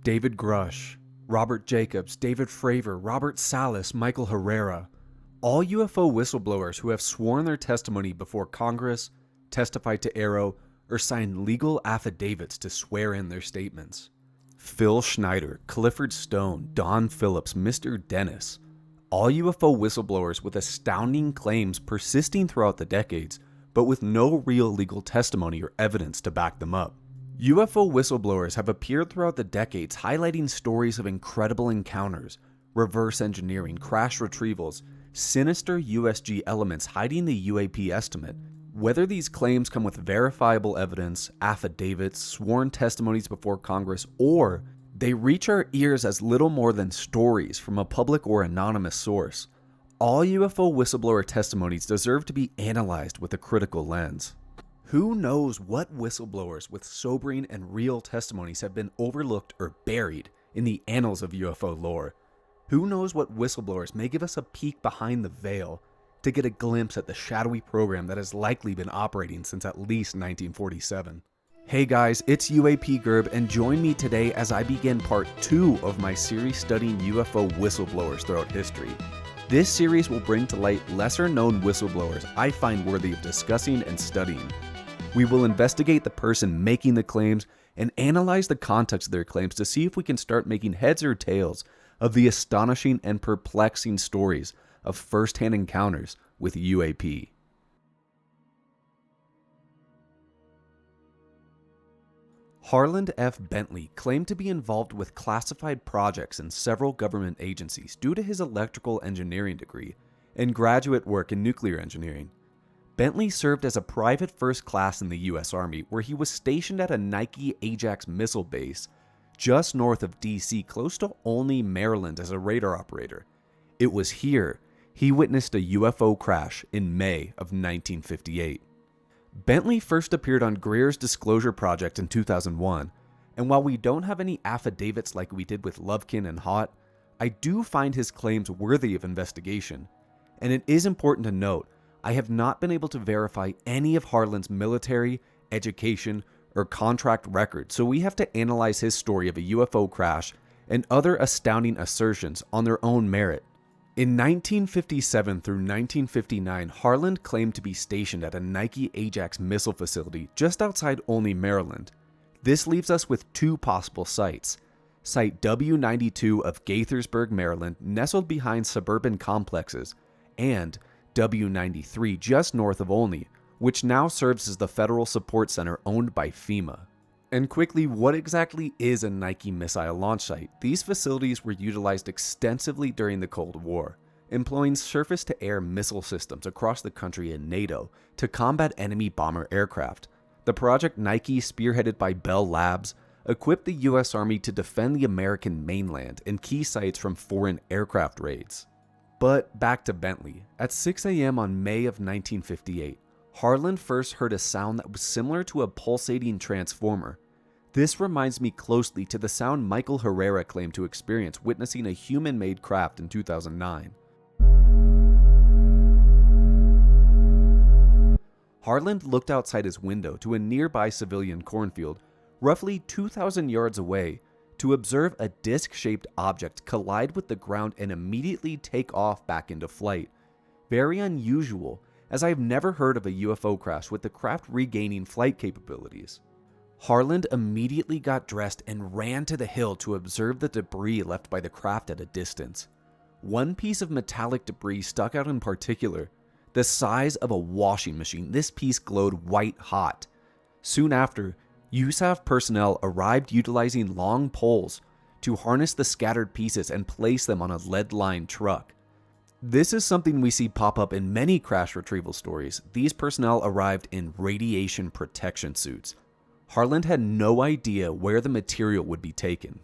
David Grusch, Robert Jacobs, David Fravor, Robert Salas, Michael Herrera, all UFO whistleblowers who have sworn their testimony before Congress, testified to Arrow, or signed legal affidavits to swear in their statements. Phil Schneider, Clifford Stone, Don Phillips, Mr. Dennis, all UFO whistleblowers with astounding claims persisting throughout the decades, but with no real legal testimony or evidence to back them up. UFO whistleblowers have appeared throughout the decades highlighting stories of incredible encounters, reverse engineering, crash retrievals, sinister USG elements hiding the UAP estimate. Whether these claims come with verifiable evidence, affidavits, sworn testimonies before Congress, or they reach our ears as little more than stories from a public or anonymous source, all UFO whistleblower testimonies deserve to be analyzed with a critical lens. Who knows what whistleblowers with sobering and real testimonies have been overlooked or buried in the annals of UFO lore? Who knows what whistleblowers may give us a peek behind the veil to get a glimpse at the shadowy program that has likely been operating since at least 1947? Hey guys, it's UAP Gerb, and join me today as I begin part 2 of my series studying UFO whistleblowers throughout history. This series will bring to light lesser known whistleblowers I find worthy of discussing and studying. We will investigate the person making the claims and analyze the context of their claims to see if we can start making heads or tails of the astonishing and perplexing stories of first-hand encounters with UAP. Harland F. Bentley claimed to be involved with classified projects in several government agencies due to his electrical engineering degree and graduate work in nuclear engineering. Bentley served as a private first class in the U.S. Army, where he was stationed at a Nike Ajax Missile base just north of D.C., close to Olney, Maryland, as a radar operator. It was here he witnessed a UFO crash in May of 1958. Bentley first appeared on Greer's Disclosure Project in 2001, and while we don't have any affidavits like we did with Lovekin and Haught, I do find his claims worthy of investigation. And it is important to note, I have not been able to verify any of Harland's military, education, or contract records, so we have to analyze his story of a UFO crash and other astounding assertions on their own merit. In 1957 through 1959, Harland claimed to be stationed at a Nike Ajax Missile facility just outside Olney, Maryland. This leaves us with two possible sites. Site W92 of Gaithersburg, Maryland, nestled behind suburban complexes, and W93 just north of Olney, which now serves as the Federal Support Center owned by FEMA. And quickly, what exactly is a Nike missile launch site? These facilities were utilized extensively during the Cold War, employing surface-to-air missile systems across the country and NATO to combat enemy bomber aircraft. The Project Nike, spearheaded by Bell Labs, equipped the U.S. Army to defend the American mainland and key sites from foreign aircraft raids. But back to Bentley. At 6 a.m. on May of 1958, Harland first heard a sound that was similar to a pulsating transformer. This reminds me closely to the sound Michael Herrera claimed to experience witnessing a human-made craft in 2009. Harland looked outside his window to a nearby civilian cornfield, roughly 2,000 yards away, to observe a disc-shaped object collide with the ground and immediately take off back into flight. Very unusual, as I have never heard of a UFO crash with the craft regaining flight capabilities. Harland immediately got dressed and ran to the hill to observe the debris left by the craft at a distance. One piece of metallic debris stuck out in particular. The size of a washing machine, this piece glowed white hot. Soon after, USAF personnel arrived utilizing long poles to harness the scattered pieces and place them on a lead-lined truck. This is something we see pop up in many crash retrieval stories. These personnel arrived in radiation protection suits. Harland had no idea where the material would be taken.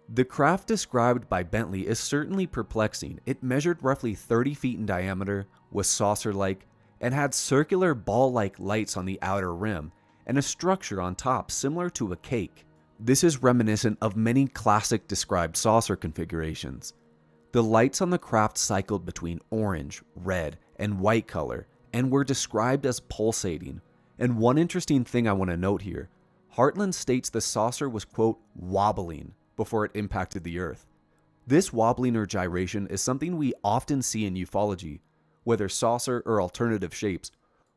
The craft described by Bentley is certainly perplexing. It measured roughly 30 feet in diameter, was saucer-like, and had circular ball-like lights on the outer rim, and a structure on top similar to a cake. This is reminiscent of many classic described saucer configurations. The lights on the craft cycled between orange, red, and white color, and were described as pulsating. And one interesting thing I want to note here, Harland states the saucer was, quote, wobbling before it impacted the Earth. This wobbling or gyration is something we often see in ufology, whether saucer or alternative shapes.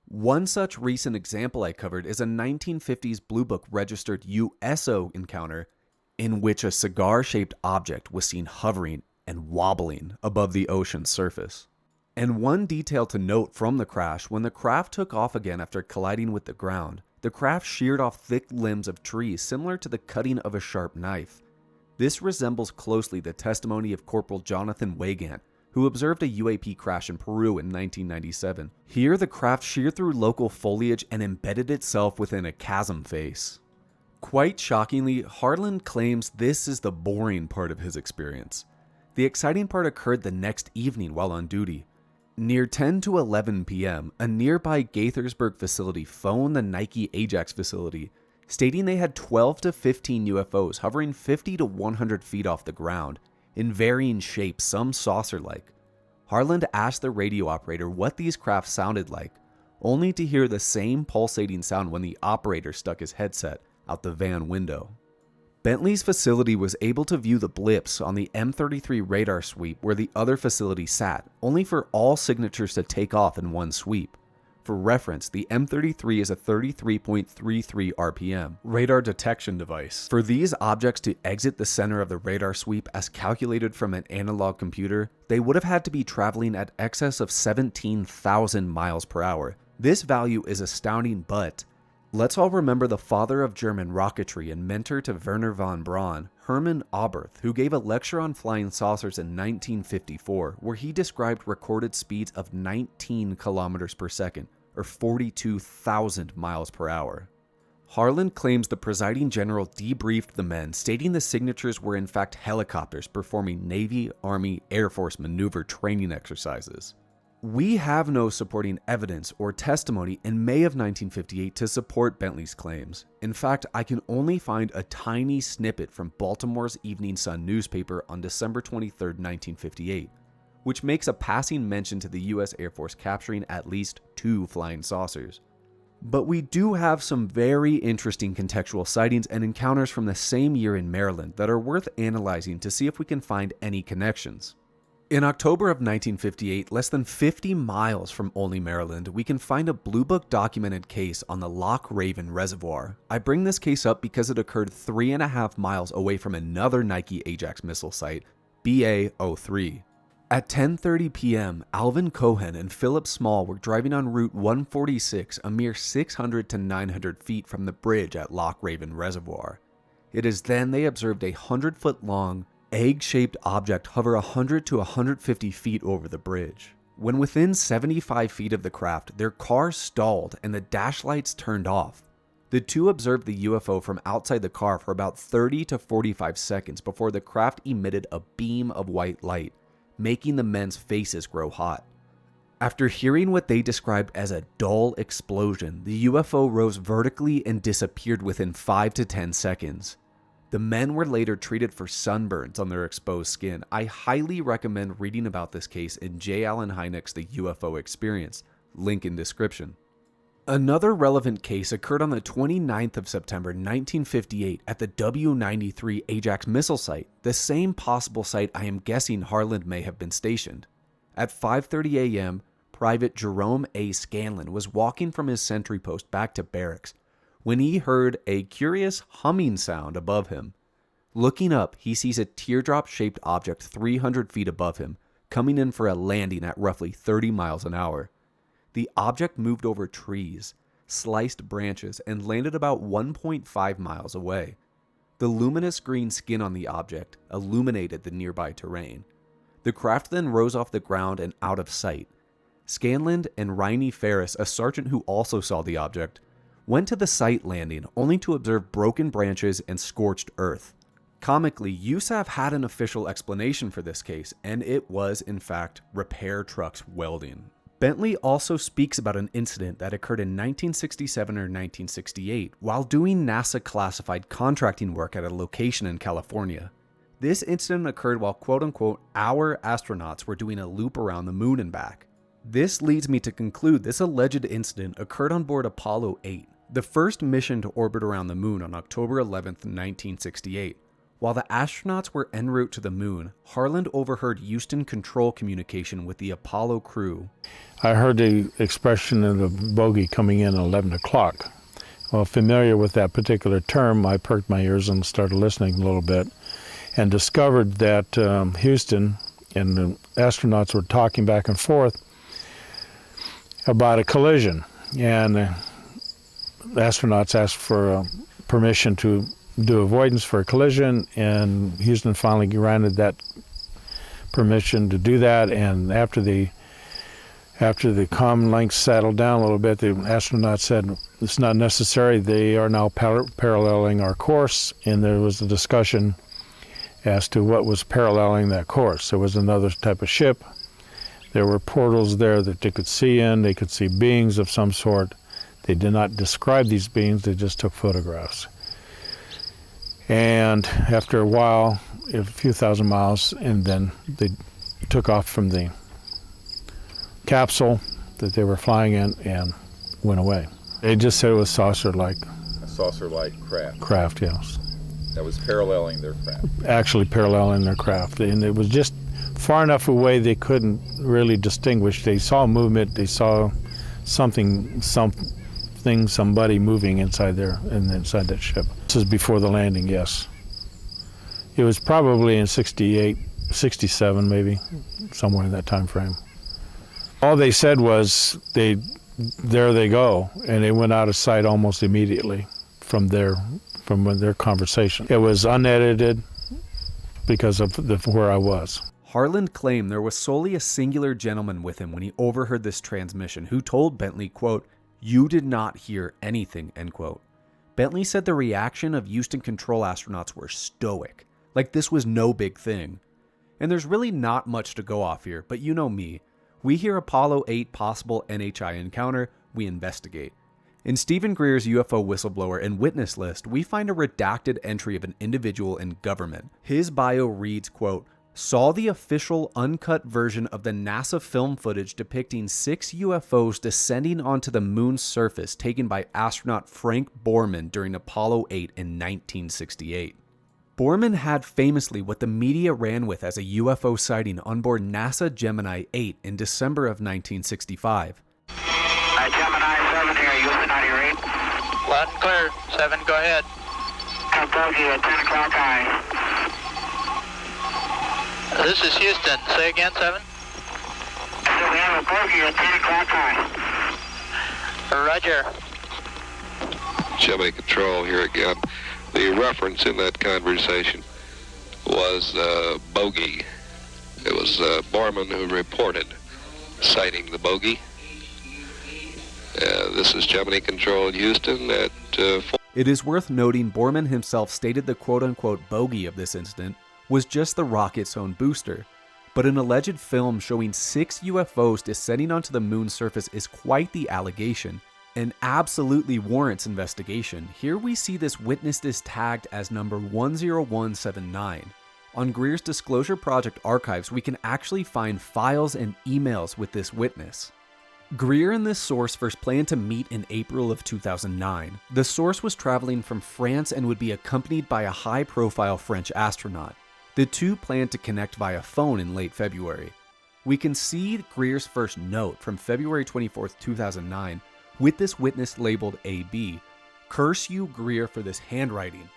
One such recent example I covered is a 1950s Blue Book registered USO encounter in which a cigar-shaped object was seen hovering and wobbling above the ocean's surface. And one detail to note from the crash: when the craft took off again after colliding with the ground, the craft sheared off thick limbs of trees similar to the cutting of a sharp knife. This resembles closely the testimony of Corporal Jonathan Weygandt, who observed a UAP crash in Peru in 1997. Here, the craft sheared through local foliage and embedded itself within a chasm face. Quite shockingly, Harland claims this is the boring part of his experience. The exciting part occurred the next evening while on duty. Near 10 to 11 p.m., a nearby Gaithersburg facility phoned the Nike Ajax facility, stating they had 12 to 15 UFOs hovering 50 to 100 feet off the ground, in varying shapes, some saucer-like. Harland asked the radio operator what these craft sounded like, only to hear the same pulsating sound when the operator stuck his headset out the van window. Bentley's facility was able to view the blips on the M33 radar sweep where the other facility sat, only for all signatures to take off in one sweep. For reference, the M33 is a 33.33 RPM radar detection device. For these objects to exit the center of the radar sweep as calculated from an analog computer, they would have had to be traveling at excess of 17,000 miles per hour. This value is astounding, but let's all remember the father of German rocketry and mentor to Wernher von Braun, Hermann Oberth, who gave a lecture on flying saucers in 1954, where he described recorded speeds of 19 kilometers per second, or 42,000 miles per hour. Harland claims the presiding general debriefed the men, stating the signatures were in fact helicopters performing Navy, Army, Air Force maneuver training exercises. We have no supporting evidence or testimony in May of 1958 to support Bentley's claims. In fact, I can only find a tiny snippet from Baltimore's Evening Sun newspaper on December 23, 1958, which makes a passing mention to the US Air Force capturing at least 2 flying saucers. But we do have some very interesting contextual sightings and encounters from the same year in Maryland that are worth analyzing to see if we can find any connections. In October of 1958, less than 50 miles from Olney, Maryland, we can find a Blue Book documented case on the Loch Raven Reservoir. I bring this case up because it occurred 3.5 miles away from another Nike Ajax Missile site, BA-03. At 10:30 p.m., Alvin Cohen and Philip Small were driving on Route 146, a mere 600 to 900 feet from the bridge at Loch Raven Reservoir. It is then they observed a 100-foot-long, egg-shaped object hover 100 to 150 feet over the bridge. When within 75 feet of the craft, their car stalled and the dash lights turned off. The two observed the UFO from outside the car for about 30 to 45 seconds before the craft emitted a beam of white light, making the men's faces grow hot. After hearing what they described as a dull explosion, the UFO rose vertically and disappeared within 5 to 10 seconds. The men were later treated for sunburns on their exposed skin. I highly recommend reading about this case in J. Allen Hynek's The UFO Experience, link in description. Another relevant case occurred on the 29th of September 1958 at the W-93 Ajax Missile site, the same possible site I am guessing Harland may have been stationed. At 5:30 a.m., Private Jerome A. Scanlon was walking from his sentry post back to barracks when he heard a curious humming sound above him. Looking up, he sees a teardrop-shaped object 300 feet above him, coming in for a landing at roughly 30 miles an hour. The object moved over trees, sliced branches, and landed about 1.5 miles away. The luminous green skin on the object illuminated the nearby terrain. The craft then rose off the ground and out of sight. Scanlon and Riney Ferris, a sergeant who also saw the object, went to the site landing only to observe broken branches and scorched earth. Comically, USAF had an official explanation for this case, and it was, in fact, repair trucks welding. Bentley also speaks about an incident that occurred in 1967 or 1968 while doing NASA-classified contracting work at a location in California. This incident occurred while quote-unquote our astronauts were doing a loop around the moon and back. This leads me to conclude this alleged incident occurred on board Apollo 8, the first mission to orbit around the moon on October 11, 1968, While the astronauts were en route to the moon, Harland overheard Houston control communication with the Apollo crew. I heard the expression of the bogey coming in at 11 o'clock. Well, familiar with that particular term, I perked my ears and started listening a little bit and discovered that Houston and the astronauts were talking back and forth about a collision. And the astronauts asked for permission to do avoidance for a collision, and Houston finally granted that permission to do that. And after the comm links settled down a little bit, the astronauts said it's not necessary. They are now paralleling our course, and there was a discussion as to what was paralleling that course. There was another type of ship. There were portals there that they could see in. They could see beings of some sort. They did not describe these beings. They just took photographs. And after a while, a few thousand miles, and then they took off from the capsule that they were flying in and went away. They just said it was saucer-like. A saucer-like craft. Craft, yes. That was paralleling their craft. Actually paralleling their craft. And it was just far enough away they couldn't really distinguish. They saw movement. They saw somebody moving inside that ship. This is before the landing, yes. It was probably in 68, 67 maybe, somewhere in that time frame. All they said was, there they go, and they went out of sight almost immediately from their conversation. It was unedited because of where I was. Harland claimed there was solely a singular gentleman with him when he overheard this transmission, who told Bentley, quote, "You did not hear anything," end quote. Bentley said the reaction of Houston control astronauts were stoic, like this was no big thing. And there's really not much to go off here, but you know me. We hear Apollo 8 possible NHI encounter, we investigate. In Stephen Greer's UFO whistleblower and witness list, we find a redacted entry of an individual in government. His bio reads, quote, "Saw the official uncut version of the NASA film footage depicting 6 UFOs descending onto the moon's surface taken by astronaut Frank Borman during Apollo 8 in 1968. Borman had famously what the media ran with as a UFO sighting on board NASA Gemini 8 in December of 1965. Gemini 7 here, Houston, out of your 8. Loud and clear. 7, go ahead. Bogey at 10 o'clock high. This is Houston. Say again, 7. So we have a bogey at 10 o'clock high. Roger. Gemini Control here again. The reference in that conversation was bogey. It was Borman who reported sighting the bogey. This is Gemini Control in Houston at 4. It is worth noting Borman himself stated the quote-unquote bogey of this incident was just the rocket's own booster, but an alleged film showing 6 UFOs descending onto the moon's surface is quite the allegation, and absolutely warrants investigation. Here we see this witness is tagged as number 10179. On Greer's Disclosure Project archives, we can actually find files and emails with this witness. Greer and this source first planned to meet in April of 2009. The source was traveling from France and would be accompanied by a high-profile French astronaut. The two planned to connect via phone in late February. We can see Greer's first note from February 24, 2009, with this witness labeled AB. Curse you, Greer, for this handwriting.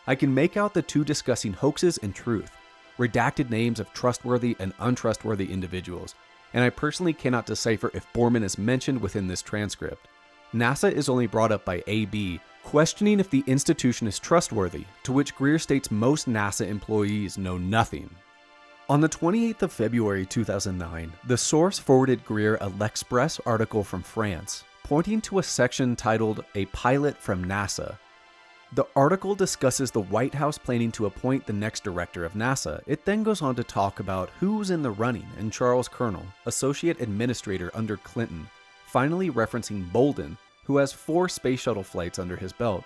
I can make out the two discussing hoaxes and truth, redacted names of trustworthy and untrustworthy individuals, and I personally cannot decipher if Borman is mentioned within this transcript. NASA is only brought up by AB, questioning if the institution is trustworthy, to which Greer states most NASA employees know nothing. On the 28th of February 2009, the source forwarded Greer a L'Express article from France, pointing to a section titled "A Pilot from NASA." The article discusses the White House planning to appoint the next director of NASA. It then goes on to talk about who's in the running and Charles Colonel, associate administrator under Clinton, finally referencing Bolden, who has 4 space shuttle flights under his belt.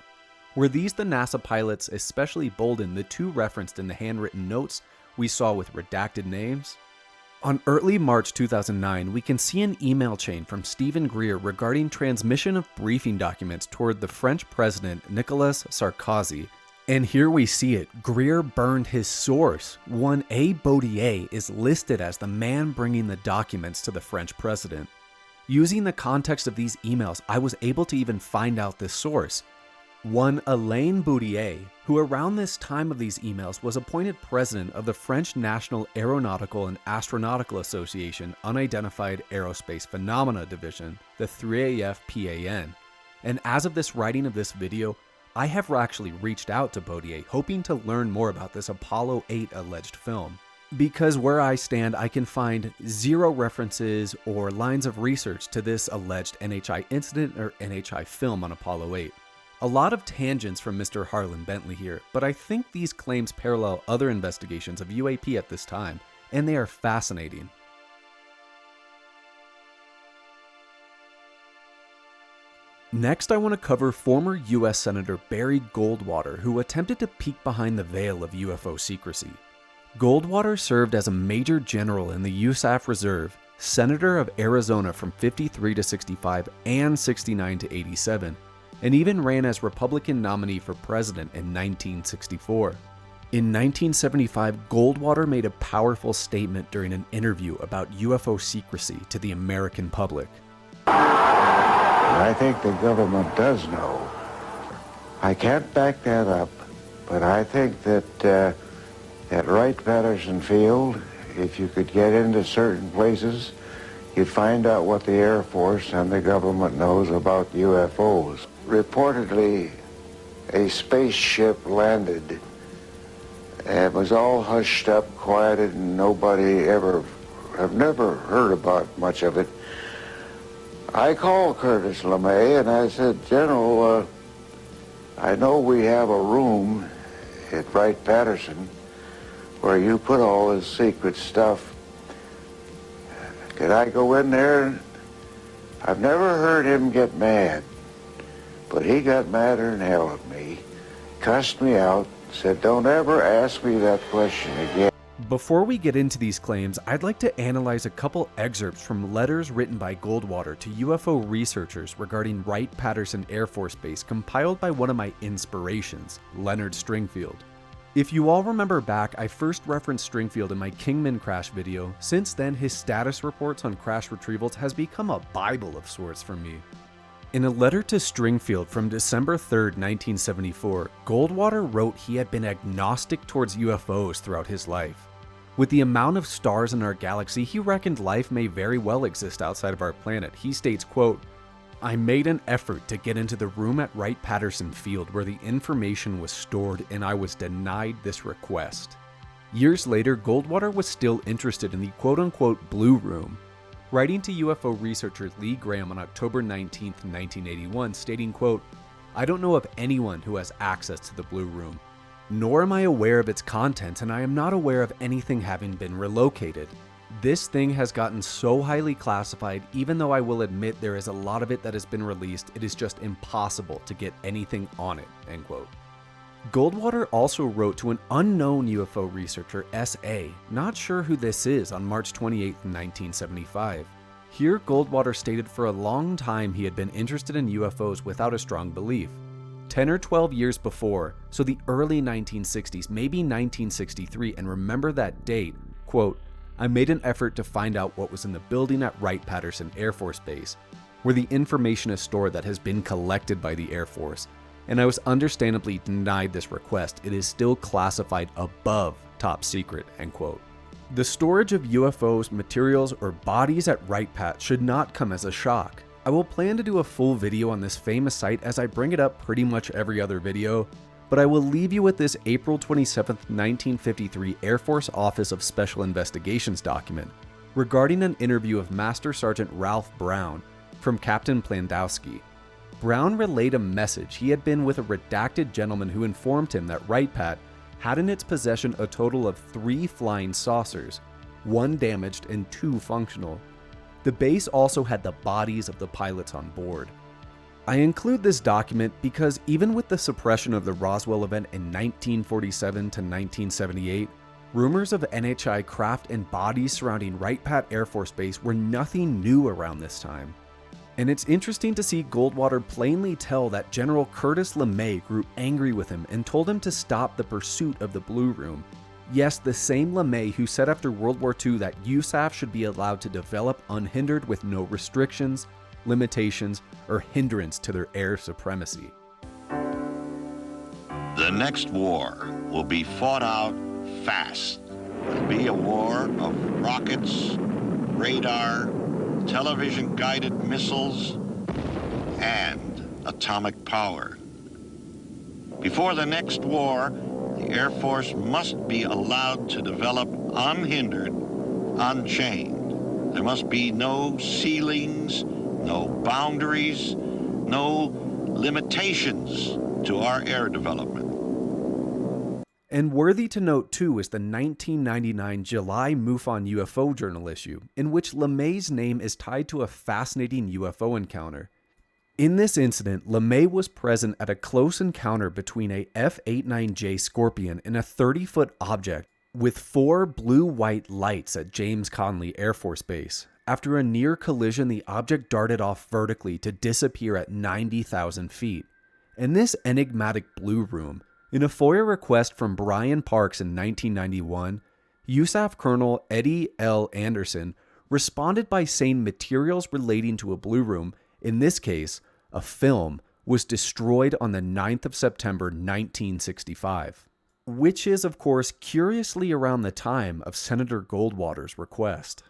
Were these the NASA pilots, especially Bolden, the two referenced in the handwritten notes we saw with redacted names? On early March 2009, we can see an email chain from Stephen Greer regarding transmission of briefing documents toward the French President Nicolas Sarkozy. And here we see it. Greer burned his source. One A. Baudier is listed as the man bringing the documents to the French president. Using the context of these emails, I was able to even find out this source. One Alain Baudier, who around this time of these emails was appointed president of the French National Aeronautical and Astronautical Association Unidentified Aerospace Phenomena Division, the 3AFPAN. And as of this writing of this video, I have actually reached out to Baudier hoping to learn more about this Apollo 8 alleged film. Because where I stand, I can find zero references or lines of research to this alleged NHI incident or NHI film on Apollo 8. A lot of tangents from Mr. Harland Bentley here, but I think these claims parallel other investigations of UAP at this time, and they are fascinating. Next, I want to cover former US Senator Barry Goldwater, who attempted to peek behind the veil of UFO secrecy. Goldwater served as a major general in the USAF Reserve, Senator of Arizona from 53 to 65 and 69 to 87, and even ran as Republican nominee for president in 1964. In 1975, Goldwater made a powerful statement during an interview about UFO secrecy to the American public. I think the government does know. I can't back that up, but I think that at Wright Patterson Field, if you could get into certain places, you'd find out what the Air Force and the government knows about UFOs. Reportedly, a spaceship landed. It was all hushed up, quieted, and nobody have never heard about much of it. I called Curtis LeMay and I said, General, I know we have a room at Wright Patterson where you put all this secret stuff. Could I go in there? I've never heard him get mad, but he got madder than hell at me, cussed me out, said, don't ever ask me that question again. Before we get into these claims, I'd like to analyze a couple excerpts from letters written by Goldwater to UFO researchers regarding Wright Patterson Air Force Base compiled by one of my inspirations, Leonard Stringfield. If you all remember back, I first referenced Stringfield in my Kingman crash video. Since then, his status reports on crash retrievals has become a Bible of sorts for me. In a letter to Stringfield from December 3rd, 1974, Goldwater wrote he had been agnostic towards UFOs throughout his life. With the amount of stars in our galaxy, he reckoned life may very well exist outside of our planet. He states, quote, I made an effort to get into the room at Wright Patterson Field where the information was stored and I was denied this request. Years later, Goldwater was still interested in the quote-unquote Blue Room, writing to UFO researcher Lee Graham on October 19, 1981, stating, quote, I don't know of anyone who has access to the Blue Room, nor am I aware of its contents, and I am not aware of anything having been relocated. This thing has gotten so highly classified, even though I will admit there is a lot of it that has been released, it is just impossible to get anything on it, end quote. Goldwater also wrote to an unknown UFO researcher, S.A., not sure who this is, on March 28, 1975. Here, Goldwater stated for a long time he had been interested in UFOs without a strong belief. 10 or 12 years before, so the early 1960s, maybe 1963, and remember that date, quote, I made an effort to find out what was in the building at Wright Patterson Air Force Base, where the information is stored that has been collected by the Air Force, and I was understandably denied this request. It is still classified above top secret, end quote. The storage of UFOs, materials, or bodies at Wright Pat should not come as a shock. I will plan to do a full video on this famous site as I bring it up pretty much every other video, but I will leave you with this April 27, 1953 Air Force Office of Special Investigations document regarding an interview of Master Sergeant Ralph Brown from Captain Plandowski. Brown relayed a message he had been with a redacted gentleman who informed him that Wright Pat had in its possession a total of 3 flying saucers, 1 damaged and 2 functional. The base also had the bodies of the pilots on board. I include this document because even with the suppression of the Roswell event in 1947 to 1978, rumors of NHI craft and bodies surrounding Wright Pat Air Force Base were nothing new around this time. And it's interesting to see Goldwater plainly tell that General Curtis LeMay grew angry with him and told him to stop the pursuit of the Blue Room. Yes, the same LeMay who said after World War II that USAF should be allowed to develop unhindered with no restrictions, limitations, or hindrance to their air supremacy. The next war will be fought out fast. It'll be a war of rockets, radar, television-guided missiles, and atomic power. Before the next war, the Air Force must be allowed to develop unhindered, unchained. There must be no ceilings, no boundaries, no limitations to our air development. And worthy to note too is the 1999 July MUFON UFO Journal issue, in which LeMay's name is tied to a fascinating UFO encounter. In this incident, LeMay was present at a close encounter between a F-89J Scorpion and a 30-foot object with 4 blue-white lights at James Conley Air Force Base. After a near collision, the object darted off vertically to disappear at 90,000 feet. And this enigmatic Blue Room, in a FOIA request from Brian Parks in 1991, USAF Colonel Eddie L. Anderson responded by saying materials relating to a Blue Room, in this case, a film, was destroyed on the 9th of September 1965, which is, of course, curiously around the time of Senator Goldwater's request.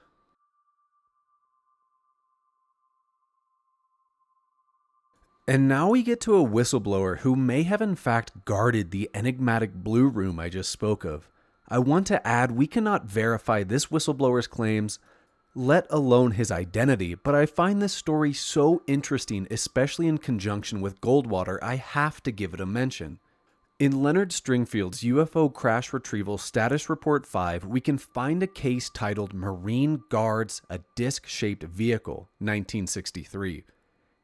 And now we get to a whistleblower who may have in fact guarded the enigmatic Blue Room I just spoke of. I want to add we cannot verify this whistleblower's claims, let alone his identity, but I find this story so interesting, especially in conjunction with Goldwater, I have to give it a mention. In Leonard Stringfield's UFO Crash Retrieval Status Report 5, we can find a case titled Marine Guards a Disc-Shaped Vehicle, 1963.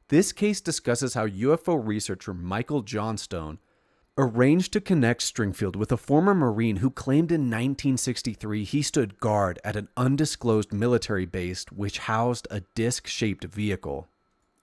This case discusses how UFO researcher Michael Johnstone arranged to connect Stringfield with a former Marine who claimed in 1963 he stood guard at an undisclosed military base which housed a disc-shaped vehicle.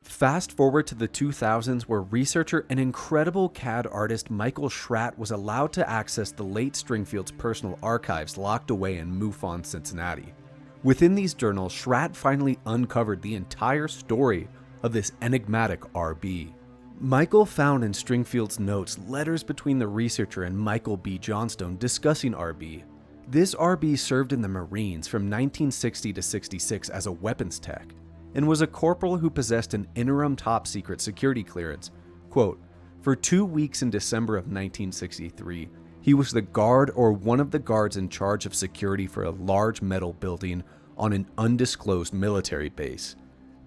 Fast forward to the 2000s, where researcher and incredible CAD artist Michael Schratt was allowed to access the late Stringfield's personal archives locked away in MUFON, Cincinnati. Within these journals, Schratt finally uncovered the entire story of this enigmatic RB. Michael found in Stringfield's notes letters between the researcher and Michael B. Johnstone discussing RB. This RB served in the Marines from 1960 to 66 as a weapons tech, and was a corporal who possessed an interim top-secret security clearance. Quote, for 2 weeks in December of 1963, he was the guard or one of the guards in charge of security for a large metal building on an undisclosed military base.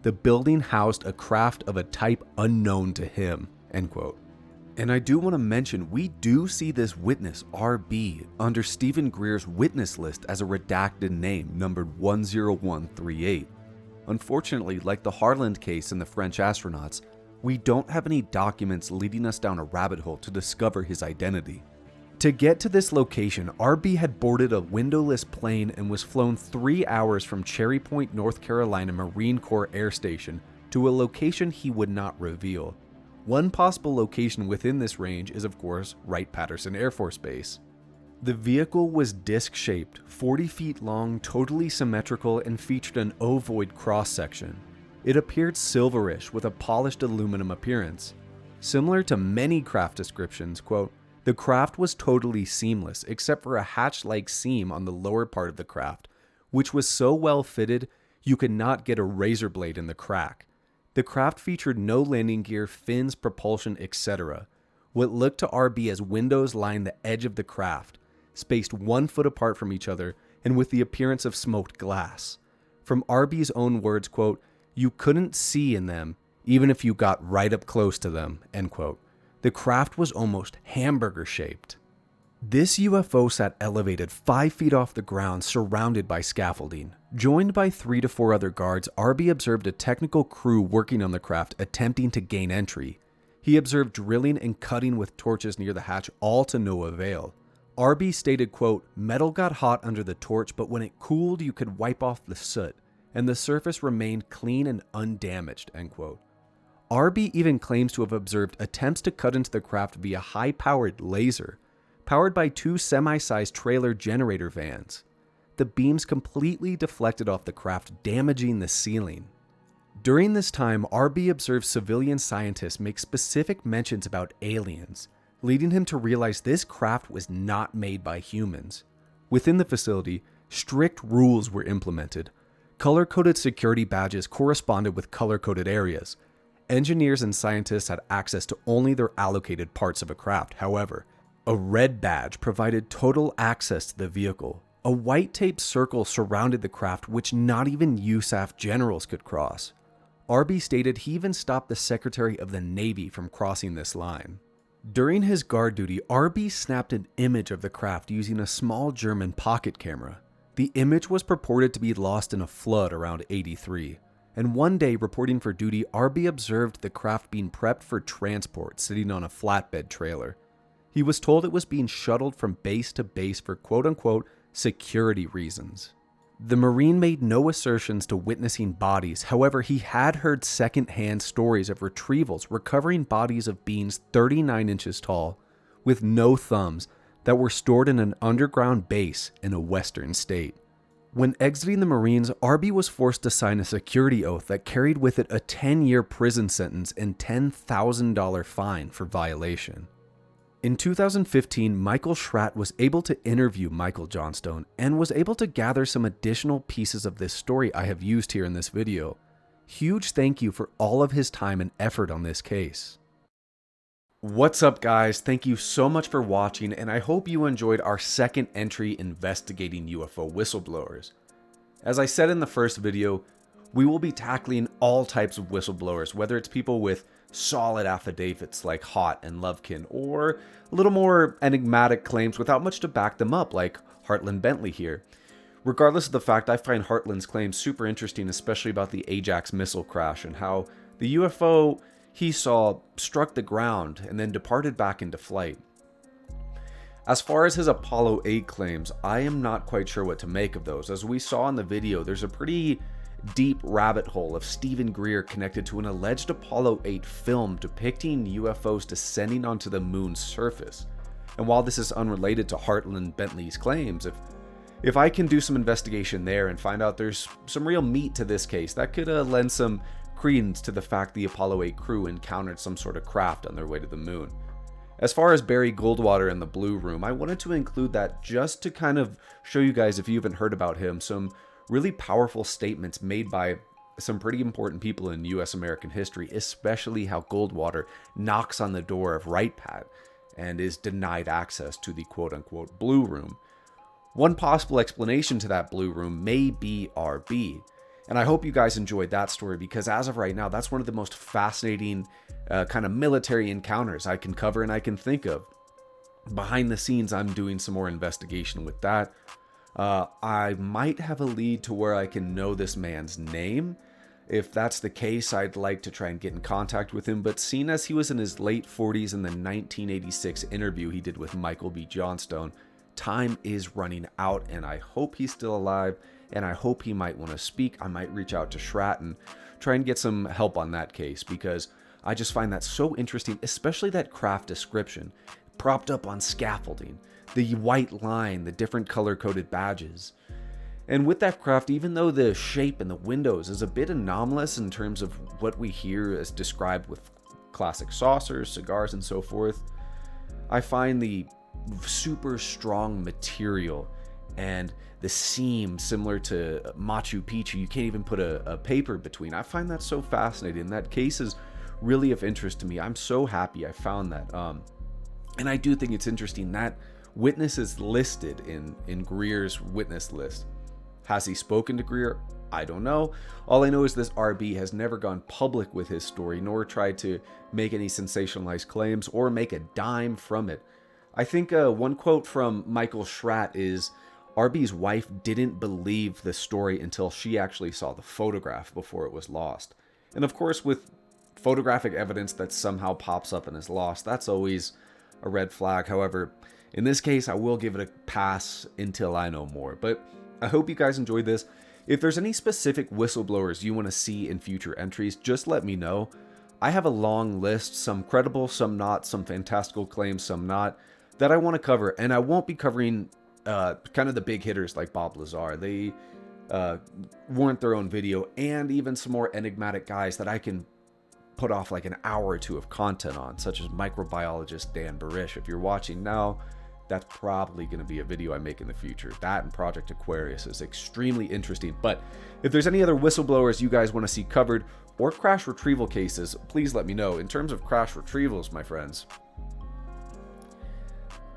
The building housed a craft of a type unknown to him, end quote. And I do want to mention, we do see this witness, RB, under Stephen Greer's witness list as a redacted name, numbered 10138. Unfortunately, like the Harland case and the French astronauts, we don't have any documents leading us down a rabbit hole to discover his identity. To get to this location, RB had boarded a windowless plane and was flown 3 hours from Cherry Point, North Carolina Marine Corps Air Station to a location he would not reveal. One possible location within this range is, of course, Wright Patterson Air Force Base. The vehicle was disc-shaped, 40 feet long, totally symmetrical, and featured an ovoid cross-section. It appeared silverish with a polished aluminum appearance. Similar to many craft descriptions, quote, the craft was totally seamless except for a hatch-like seam on the lower part of the craft, which was so well fitted you could not get a razor blade in the crack. The craft featured no landing gear, fins, propulsion, etc. What looked to RB as windows lined the edge of the craft, spaced 1 foot apart from each other and with the appearance of smoked glass. From RB's own words, quote, you couldn't see in them even if you got right up close to them, end quote. The craft was almost hamburger-shaped. This UFO sat elevated 5 feet off the ground, surrounded by scaffolding. Joined by 3 to 4 other guards, RB observed a technical crew working on the craft attempting to gain entry. He observed drilling and cutting with torches near the hatch, all to no avail. RB stated, quote, metal got hot under the torch, but when it cooled, you could wipe off the soot. and the surface remained clean and undamaged, end quote. RB even claims to have observed attempts to cut into the craft via high-powered laser, powered by 2 semi-sized trailer generator vans. The beams completely deflected off the craft, damaging the ceiling. During this time, RB observed civilian scientists make specific mentions about aliens, leading him to realize this craft was not made by humans. Within the facility, strict rules were implemented. Color-coded security badges corresponded with color-coded areas. Engineers and scientists had access to only their allocated parts of a craft. However, a red badge provided total access to the vehicle. A white tape circle surrounded the craft which not even USAF generals could cross. RB stated he even stopped the Secretary of the Navy from crossing this line. During his guard duty, RB snapped an image of the craft using a small German pocket camera. The image was purported to be lost in a flood around 83, and one day reporting for duty, RB observed the craft being prepped for transport sitting on a flatbed trailer. He was told it was being shuttled from base to base for quote-unquote security reasons. The Marine made no assertions to witnessing bodies, however he had heard second-hand stories of retrievals recovering bodies of beings 39 inches tall, with no thumbs, that were stored in an underground base in a western state. When exiting the Marines, RB was forced to sign a security oath that carried with it a 10-year prison sentence and $10,000 fine for violation. In 2015, Michael Schratt was able to interview Michael Johnstone and was able to gather some additional pieces of this story I have used here in this video. Huge thank you for all of his time and effort on this case. What's up guys, thank you so much for watching and I hope you enjoyed our second entry investigating UFO whistleblowers. As I said in the first video, we will be tackling all types of whistleblowers, whether it's people with solid affidavits like Hott and Lovekin, or a little more enigmatic claims without much to back them up like Harland Bentley here. Regardless of the fact, I find Hartland's claims super interesting, especially about the Ajax Missile crash and how the UFO he saw struck the ground and then departed back into flight. As far as his Apollo 8 claims, I am not quite sure what to make of those. As we saw in the video, there's a pretty deep rabbit hole of Stephen Greer connected to an alleged Apollo 8 film depicting UFOs descending onto the moon's surface. And while this is unrelated to Harland Bentley's claims, if I can do some investigation there and find out there's some real meat to this case, that could lend some credence to the fact the Apollo 8 crew encountered some sort of craft on their way to the moon. As far as Barry Goldwater in the Blue Room, I wanted to include that just to kind of show you guys, if you haven't heard about him, some really powerful statements made by some pretty important people in US American history, especially how Goldwater knocks on the door of Wright Pat and is denied access to the quote-unquote Blue Room. One possible explanation to that Blue Room may be RB. And I hope you guys enjoyed that story because as of right now, that's one of the most fascinating kind of military encounters I can cover and I can think of. Behind the scenes, I'm doing some more investigation with that. I might have a lead to where I can know this man's name. If that's the case, I'd like to try and get in contact with him. But seeing as he was in his late 40s in the 1986 interview he did with Michael B. Johnstone, time is running out and I hope he's still alive. And I hope he might want to speak. I might reach out to Schratt and try and get some help on that case because I just find that so interesting, especially that craft description, propped up on scaffolding, the white line, the different color-coded badges. And with that craft, even though the shape and the windows is a bit anomalous in terms of what we hear as described with classic saucers, cigars, and so forth, I find the super strong material and the seam similar to Machu Picchu. You can't even put a paper between. I find that so fascinating. That case is really of interest to me. I'm so happy I found that. And I do think it's interesting that witness is listed in Greer's witness list. Has he spoken to Greer? I don't know. All I know is this RB has never gone public with his story, nor tried to make any sensationalized claims or make a dime from it. I think one quote from Michael Schratt is, RB's wife didn't believe the story until she actually saw the photograph before it was lost. And of course, with photographic evidence that somehow pops up and is lost, that's always a red flag. However, in this case, I will give it a pass until I know more. But I hope you guys enjoyed this. If there's any specific whistleblowers you want to see in future entries, just let me know. I have a long list, some credible, some not, some fantastical claims, some not, that I want to cover. And I won't be covering kind of the big hitters like Bob Lazar. They warrant their own video, and even some more enigmatic guys that I can put off like an hour or two of content on, such as microbiologist Dan Barish. If you're watching now, that's probably going to be a video I make in the future. That and Project Aquarius is extremely interesting. But if there's any other whistleblowers you guys want to see covered, or crash retrieval cases, please let me know. In terms of crash retrievals, my friends,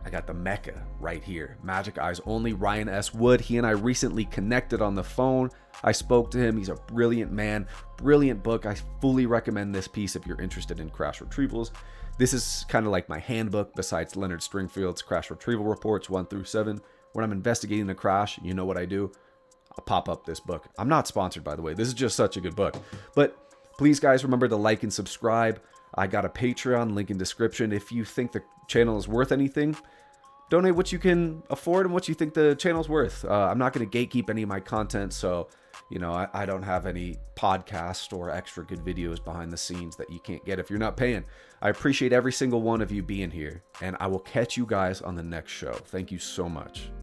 I got the Mecca right here. Magic Eyes Only, Ryan S. Wood. He and I recently connected on the phone. I spoke to him. He's a brilliant man, brilliant book. I fully recommend this piece if you're interested in crash retrievals. This is kind of like my handbook besides Leonard Stringfield's crash retrieval reports 1 through 7. When I'm investigating a crash, you know what I do? I'll pop up this book. I'm not sponsored, by the way. This is just such a good book. But please, guys, remember to like and subscribe. I got a Patreon, link in description. If you think the channel is worth anything, donate what you can afford and what you think the channel's worth. I'm not going to gatekeep any of my content, so I don't have any podcast or extra good videos behind the scenes that you can't get if you're not paying. I appreciate every single one of you being here, and I will catch you guys on the next show. Thank you so much.